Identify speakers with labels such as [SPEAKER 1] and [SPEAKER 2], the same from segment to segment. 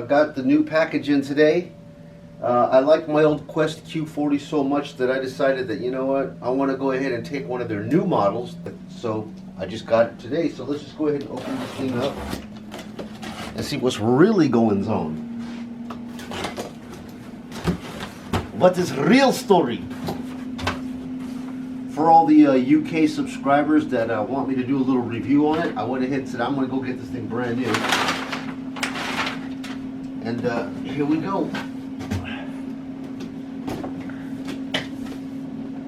[SPEAKER 1] got the new package in today. I like my old Quest Q40 so much that I decided that, you know what, I want to go ahead and take one of their new models. So I just got it today. So let's just go ahead and open this thing up and see what's really going on. What is real story? For all the UK subscribers that want me to do a little review on it, I went ahead and said I'm going to go get this thing brand new. And here we go.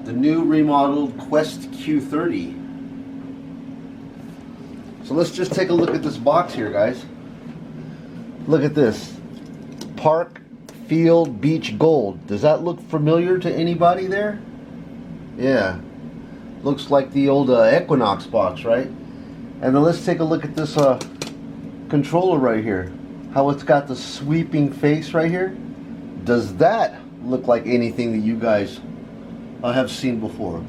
[SPEAKER 1] The new remodeled Quest Q30. So let's just take a look at this box here, guys. Look at this. Park Field Beach Gold. Does that look familiar to anybody there? Yeah. Looks like the old Equinox box, right? And then let's take a look at this controller right here. How it's got the sweeping face right here. Does that look like anything that you guys have seen before?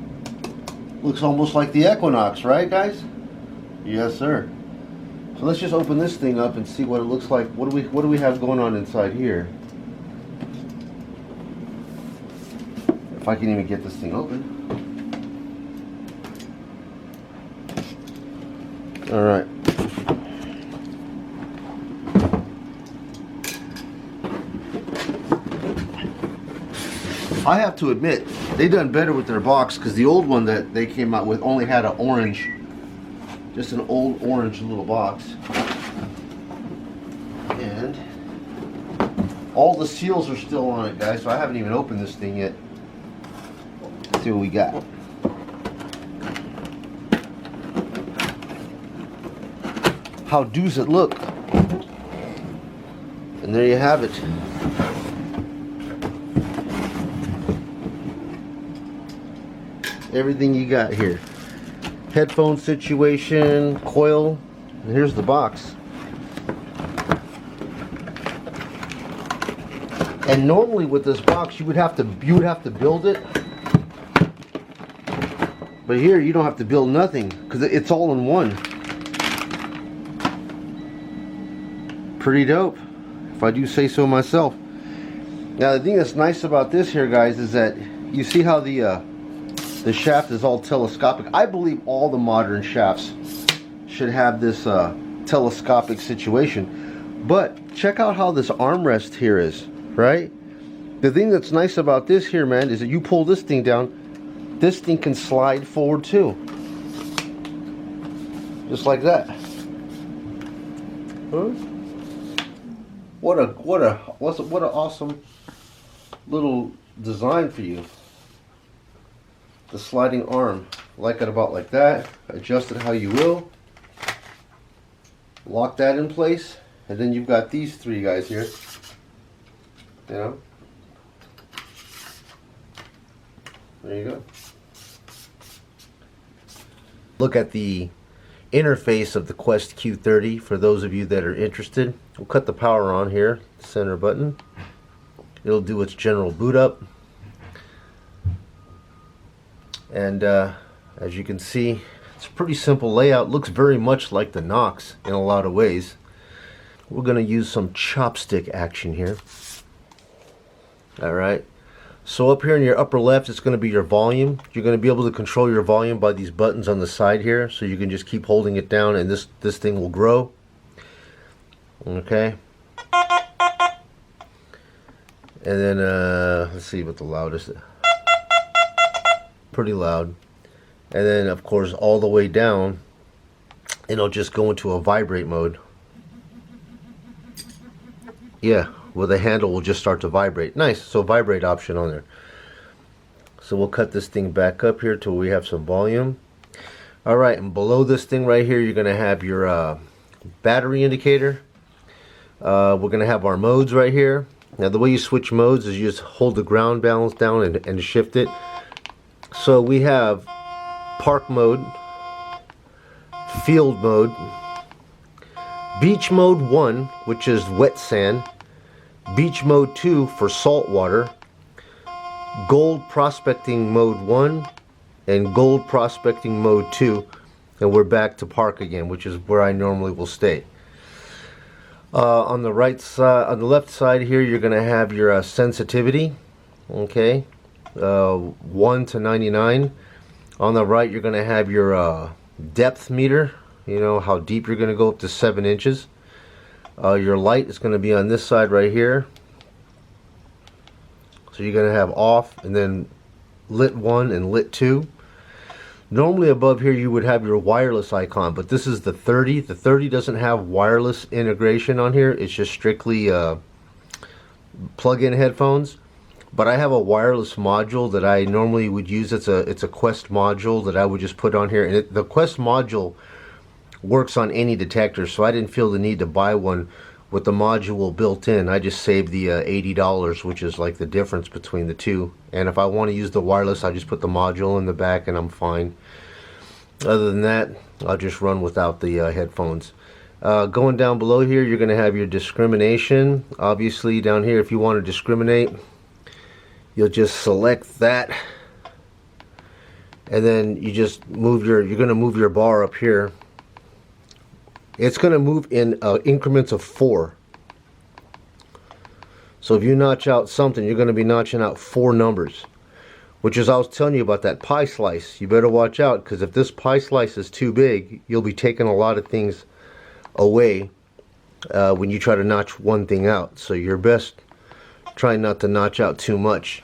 [SPEAKER 1] Looks almost like the Equinox, right, guys? Yes, sir. So let's just open this thing up and see what it looks like. What do we have going on inside here? If I can even get this thing open. All right. I have to admit, they done better with their box, because the old one that they came out with only had an orange, just an old orange little box. And all the seals are still on it, guys, so I haven't even opened this thing yet. Let's see what we got. How does it look? And there you have it. Everything you got here. Headphone situation, coil, and here's the box. And normally with this box you would have to build it. But here you don't have to build nothing, because it's all in one. Pretty dope, if I do say so myself. Now the thing that's nice about this here, guys, is that you see how the shaft is all telescopic. I believe all the modern shafts should have this telescopic situation. But check out how this armrest here is, right? The thing that's nice about this here, man, is that you pull this thing down, this thing can slide forward too. Just like that. Huh? What an awesome little design for you. The sliding arm, like it about like that. Adjust it how you will. Lock that in place, and then you've got these three guys here. You know, there you go. Look at the interface of the Quest Q30 for those of you that are interested. We'll cut the power on here, center button. It'll do its general boot up. And as you can see, it's a pretty simple layout. Looks very much like the Nox in a lot of ways. We're going to use some chopstick action here. Alright, so up here in your upper left, it's going to be your volume. You're going to be able to control your volume by these buttons on the side here, so you can just keep holding it down and this thing will grow. Okay. And then let's see what the loudest is. Pretty loud. And then of course all the way down it'll just go into a vibrate mode. Yeah, well the handle will just start to vibrate. Nice, so vibrate option on there. So we'll cut this thing back up here till we have some volume. Alright, and below this thing right here you're gonna have your battery indicator. We're gonna have our modes right here. Now the way you switch modes is you just hold the ground balance down and shift it. So we have park mode, field mode, beach mode 1, which is wet sand, beach mode 2 for salt water, gold prospecting mode 1, and gold prospecting mode 2, and we're back to park again, which is where I normally will stay. On the right side, on the left side here, you're going to have your sensitivity. Okay, 1 to 99. On the right, you're going to have your depth meter. You know how deep you're going to go, up to 7 inches. Your light is going to be on this side right here. So you're going to have off and then lit 1 and lit 2. Normally above here you would have your wireless icon, but this is the 30. The 30 doesn't have wireless integration on here. It's just strictly plug-in headphones. But I have a wireless module that I normally would use. It's a Quest module that I would just put on here, and the Quest module works on any detector, so I didn't feel the need to buy one with the module built in. I just saved the $80, which is like the difference between the two. And if I want to use the wireless, I just put the module in the back and I'm fine. Other than that, I'll just run without the headphones. Going down below here, you're going to have your discrimination. Obviously down here, if you want to discriminate, you'll just select that, and then you just move you're going to move your bar up here. It's going to move in increments of 4. So if you notch out something, you're going to be notching out 4 numbers. Which is, I was telling you about that pie slice. You better watch out, because if this pie slice is too big, you'll be taking a lot of things away when you try to notch one thing out. So you're best trying not to notch out too much.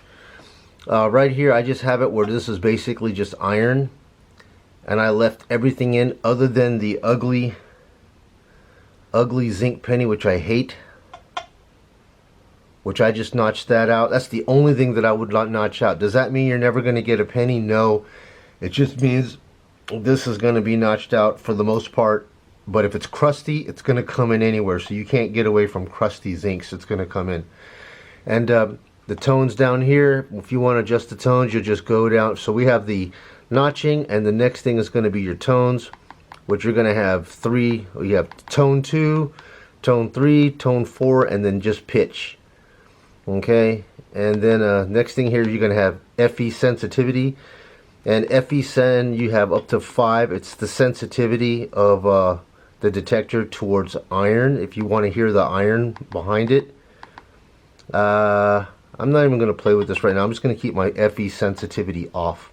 [SPEAKER 1] Right here, I just have it where this is basically just iron. And I left everything in other than the ugly zinc penny, which I hate, which I just notched that out. That's the only thing that I would not notch out. Does that mean you're never going to get a penny? No, it just means this is going to be notched out for the most part. But if it's crusty, it's going to come in anywhere, so you can't get away from crusty zincs. It's going to come in. And the tones down here, if you want to adjust the tones, you'll just go down. So we have the notching, and the next thing is going to be your tones, which you're going to have 3. You have tone 2, tone 3, tone 4, and then just pitch. Okay, and then next thing here, you're going to have FE sensitivity, and FE sen you have up to 5. It's the sensitivity of the detector towards iron, if you want to hear the iron behind it. I'm not even going to play with this right now. I'm just going to keep my FE sensitivity off.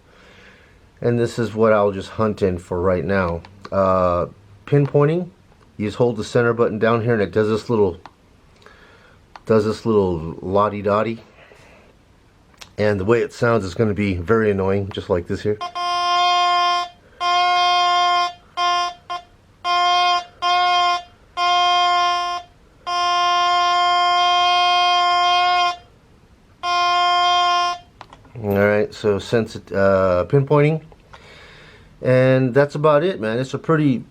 [SPEAKER 1] And this is what I'll just hunt in for right now. Pinpointing, you just hold the center button down here and it does this little lottie-dottie. And the way it sounds is going to be very annoying, just like this here. Alright, so pinpointing, and that's about it, man. It's a pretty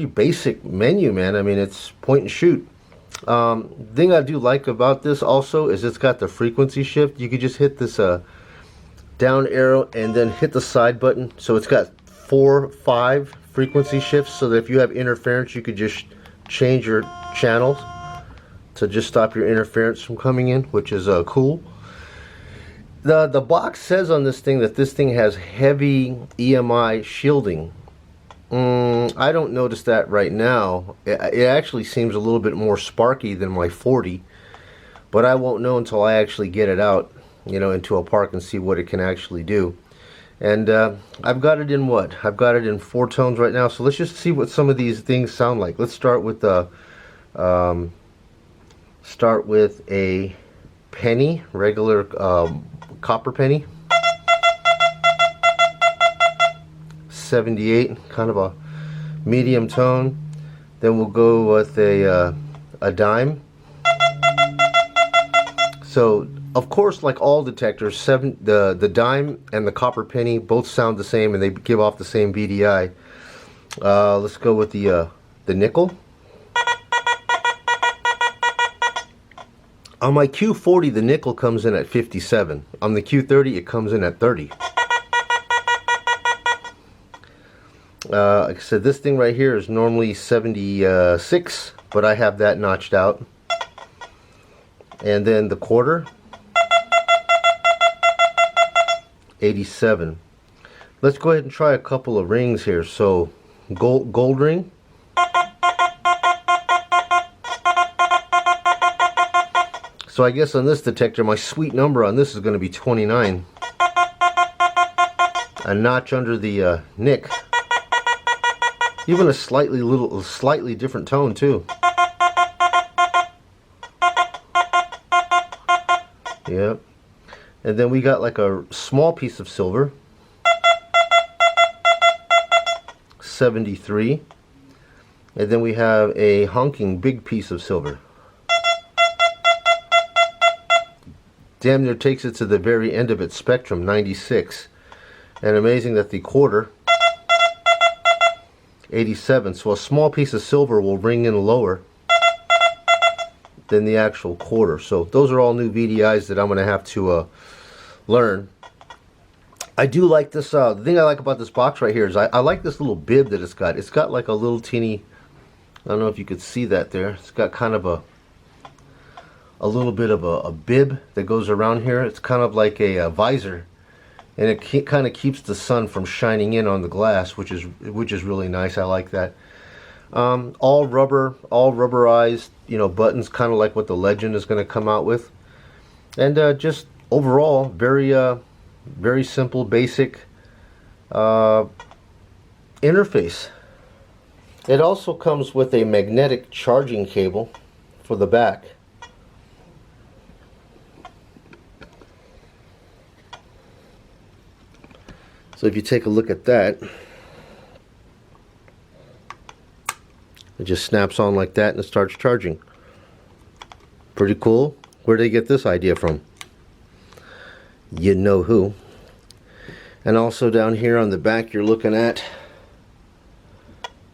[SPEAKER 1] basic menu, man. I mean, it's point and shoot. Thing I do like about this also is it's got the frequency shift. You could just hit this down arrow and then hit the side button, so it's got 4, 5 frequency shifts, so that if you have interference, you could just change your channels to just stop your interference from coming in, which is cool. The box says on this thing that this thing has heavy EMI shielding. I don't notice that right now. It actually seems a little bit more sparky than my 40, but I won't know until I actually get it out, you know, into a park and see what it can actually do. And I've got it in what? I've got it in 4 tones right now. So let's just see what some of these things sound like. Let's start with the a penny, regular copper penny. 78, kind of a medium tone. Then we'll go with a dime. So of course, like all detectors, the dime and the copper penny both sound the same and they give off the same BDI. Let's go with the nickel. On my Q40, the nickel comes in at 57. On the Q30, it comes in at 30. Like I said, this thing right here is normally 76, but I have that notched out. And then the quarter, 87. Let's go ahead and try a couple of rings here. So gold ring. So I guess on this detector, my sweet number on this is going to be 29. A notch under the nick. Even a slightly different tone too. Yep. And then we got like a small piece of silver. 73. And then we have a honking big piece of silver. Damn near takes it to the very end of its spectrum, 96. And amazing that the quarter, 87. So a small piece of silver will ring in lower than the actual quarter. So those are all new VDIs that I'm going to have to learn. I do like this, the thing I like about this box right here is I like this little bib that it's got. It's got like a little teeny, I don't know if you could see that there. It's got kind of a little bit of a bib that goes around here. It's kind of like a visor, and it kind of keeps the sun from shining in on the glass, which is really nice. I like that. All rubber, all rubberized, you know, buttons, kind of like what the Legend is going to come out with, and just overall very simple, basic interface. It also comes with a magnetic charging cable for the back. So if you take a look at that, it just snaps on like that and it starts charging. Pretty cool. Where'd they get this idea from? You know who. And also down here on the back you're looking at,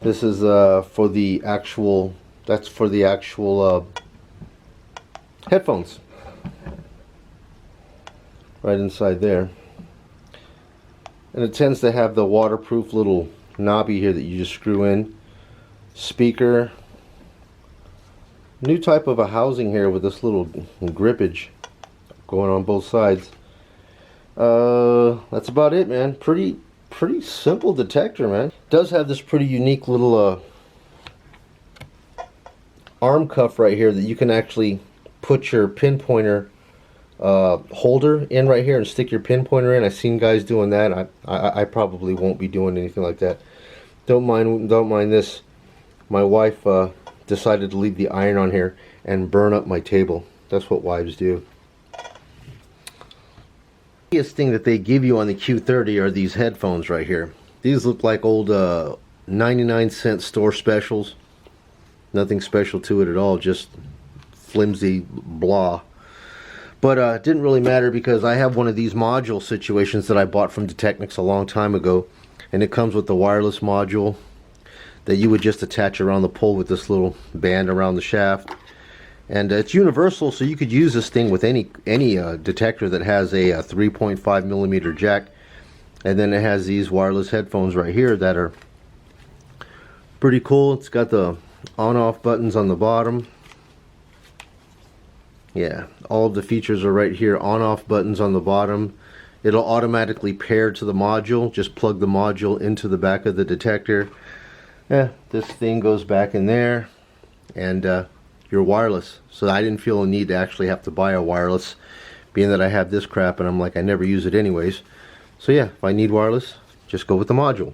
[SPEAKER 1] this is for the actual, that's for the actual headphones. Right inside there. And it tends to have the waterproof little knobby here that you just screw in. Speaker. New type of a housing here with this little grippage going on both sides. That's about it, man. Pretty simple detector, man. Does have this pretty unique little arm cuff right here that you can actually put your pinpointer holder in right here and stick your pinpointer in. I've seen guys doing that. I probably won't be doing anything like that. Don't mind this. My wife decided to leave the iron on here and burn up my table. That's what wives do. The biggest thing that they give you on the Q30 are these headphones right here. These look like old 99-cent store specials. Nothing special to it at all, just flimsy blah. But it didn't really matter because I have one of these module situations that I bought from Detectors a long time ago, and it comes with the wireless module that you would just attach around the pole with this little band around the shaft. And it's universal, so you could use this thing with any detector that has a 3.5 millimeter jack. And then it has these wireless headphones right here that are pretty cool. It's got the on-off buttons on the bottom. Yeah, all of the features are right here. On-off buttons on the bottom. It'll automatically pair to the module. Just plug the module into the back of the detector. Yeah, this thing goes back in there, and you're wireless. So I didn't feel a need to actually have to buy a wireless, being that I have this crap and I'm like, I never use it anyways. So yeah, if I need wireless, just go with the module.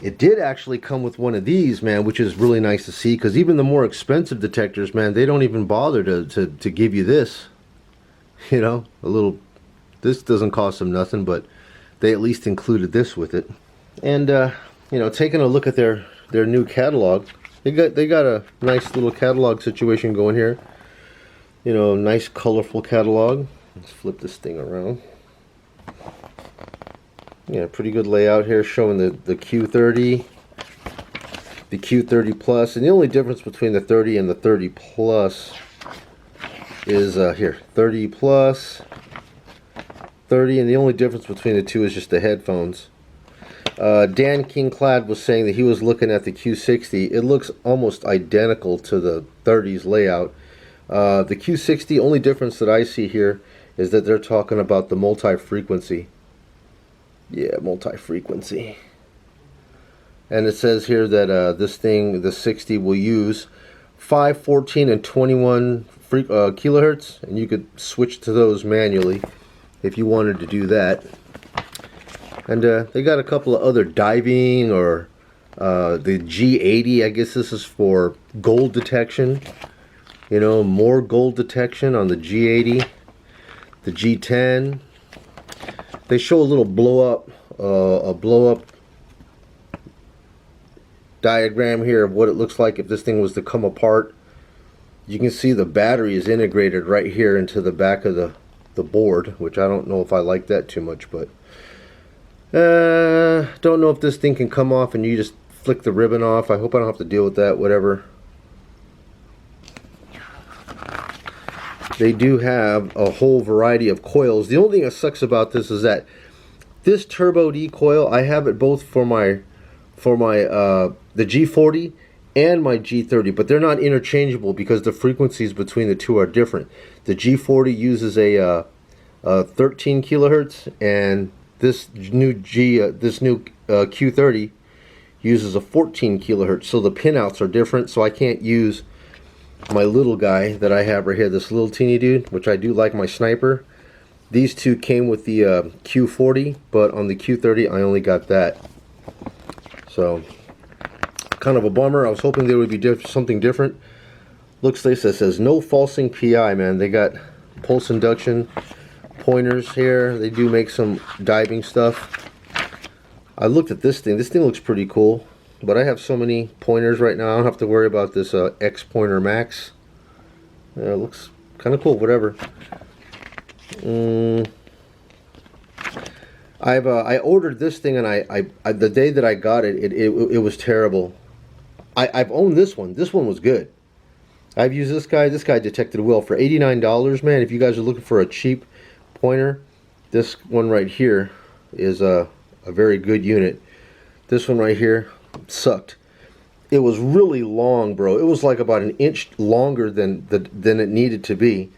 [SPEAKER 1] It did actually come with one of these, man, which is really nice to see, because even the more expensive detectors, man, they don't even bother to give you this. You know, a little, this doesn't cost them nothing, but they at least included this with it. And you know, taking a look at their new catalog, they got a nice little catalog situation going here. You know, nice colorful catalog. Let's flip this thing around. Yeah, pretty good layout here, showing the Q30, the Q30 Plus, and the only difference between the 30 and the 30 Plus is here, 30 Plus, 30, and the only difference between the two is just the headphones. Dan Kingclad was saying that he was looking at the Q60. It looks almost identical to the 30's layout. The Q60, only difference that I see here is that they're talking about the multi-frequency. Yeah, multi-frequency. And it says here that this thing, the 60, will use 5, 14, and 21 kilohertz, and you could switch to those manually if you wanted to do that. And they got a couple of other diving, or the G80, I guess this is for gold detection. You know, more gold detection on the G80. The G10. They show a little a blow up diagram here of what it looks like if this thing was to come apart. You can see the battery is integrated right here into the back of the board, which I don't know if I like that too much, but don't know if this thing can come off and you just flick the ribbon off. I hope I don't have to deal with that, whatever. They do have a whole variety of coils. The only thing that sucks about this is that this Turbo D coil, I have it both for my the G40 and my G30, but they're not interchangeable because the frequencies between the two are different. The G40 uses a 13 kilohertz, and this new Q30 uses a 14 kilohertz. So the pinouts are different. So I can't use my little guy that I have right here, this little teeny dude, which I do like my sniper. These two came with the Q40, but on the Q30 I only got that. So kind of a bummer. I was hoping there would be something different. Looks like it says no falsing PI, man. They got pulse induction pointers here. They do make some diving stuff. I looked at this thing. This thing looks pretty cool, but I have so many pointers right now. I don't have to worry about this X Pointer Max. It looks kind of cool. Whatever. I ordered this thing, and I the day that I got it, it was terrible. I've owned this one. This one was good. I've used this guy. This guy detected well for $89, man. If you guys are looking for a cheap pointer, this one right here is a very good unit. This one right here sucked. It was really long, bro. It was like about an inch longer than it needed to be.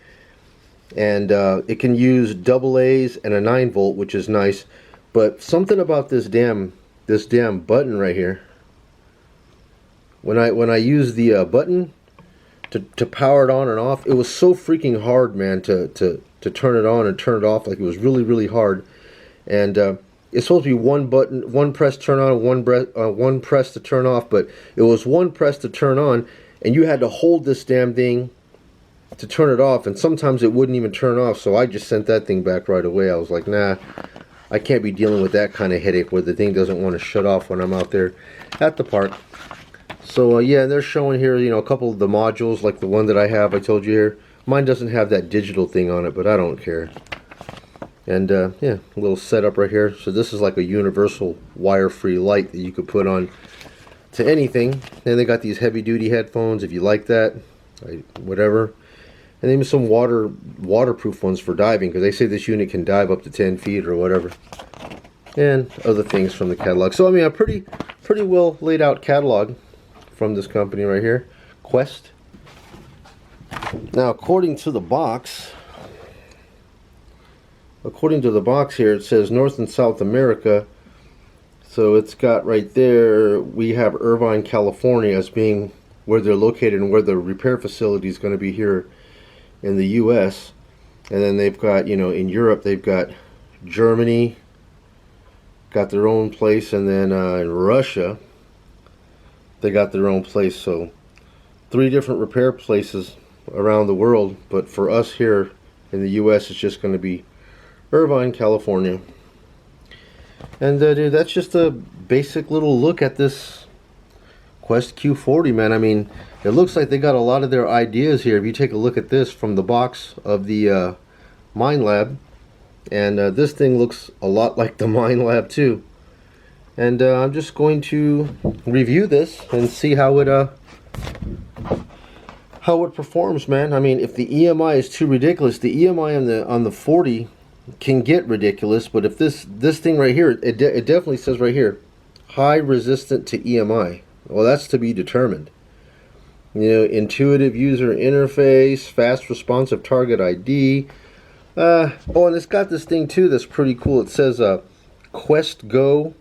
[SPEAKER 1] And it can use AA's and a 9-volt, which is nice. But something about this damn button right here. When I use the button to power it on and off, it was so freaking hard, man, to turn it on and turn it off. Like, it was really hard. And it's supposed to be one button, one press turn on, one press to turn off. But it was one press to turn on, and you had to hold this damn thing to turn it off, and sometimes it wouldn't even turn off. So I just sent that thing back right away. I was like, nah, I can't be dealing with that kind of headache where the thing doesn't want to shut off when I'm out there at the park. So yeah, they're showing here, you know, a couple of the modules, like the one that I have. I told you here, mine doesn't have that digital thing on it, but I don't care. And yeah, a little setup right here. So this is like a universal wire-free light that you could put on to anything. And they got these heavy-duty headphones if you like that, whatever. And even some waterproof ones for diving, because they say this unit can dive up to 10 feet or whatever. And other things from the catalog. So I mean, a pretty well laid out catalog from this company right here, Quest. Now, according to the box here, it says North and South America. So it's got right there, we have Irvine, California as being where they're located and where the repair facility is going to be here in the US. And then they've got, you know, in Europe they've got Germany, got their own place, and then in Russia they got their own place. So 3 different repair places around the world, but for us here in the US it's just going to be Irvine, California. And dude, that's just a basic little look at this Quest Q40, man. I mean, it looks like they got a lot of their ideas here. If you take a look at this from the box of the Minelab, and this thing looks a lot like the Minelab too. And I'm just going to review this and see how it performs, man. I mean, if the EMI is too ridiculous, the EMI on the 40 can get ridiculous, but if this thing right here, it definitely says right here, high resistant to EMI. Well, that's to be determined. You know, intuitive user interface, fast responsive target ID. Oh, and it's got this thing too that's pretty cool. It says Quest Go.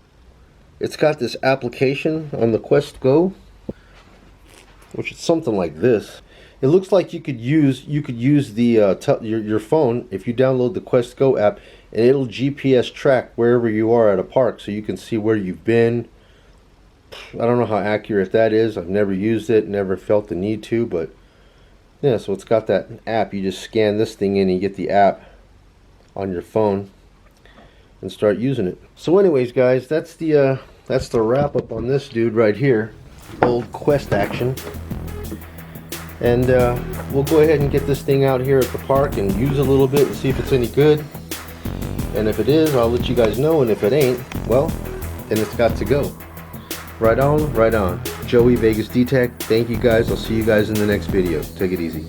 [SPEAKER 1] It's got this application on the Quest Go, which is something like this. It looks like you could use the your phone if you download the Quest Go app, and it'll GPS track wherever you are at a park, so you can see where you've been. I don't know how accurate that is. I've never used it, never felt the need to, but yeah. So it's got that app. You just scan this thing in and you get the app on your phone and start using it. So anyways, guys, that's the wrap up on this dude right here, old Quest action. And we'll go ahead and get this thing out here at the park and use it a little bit and see if it's any good. And if it is, I'll let you guys know. And if it ain't, well, then it's got to go. Right on, right on. Joey, Vegas D-Tech. Thank you guys. I'll see you guys in the next video. Take it easy.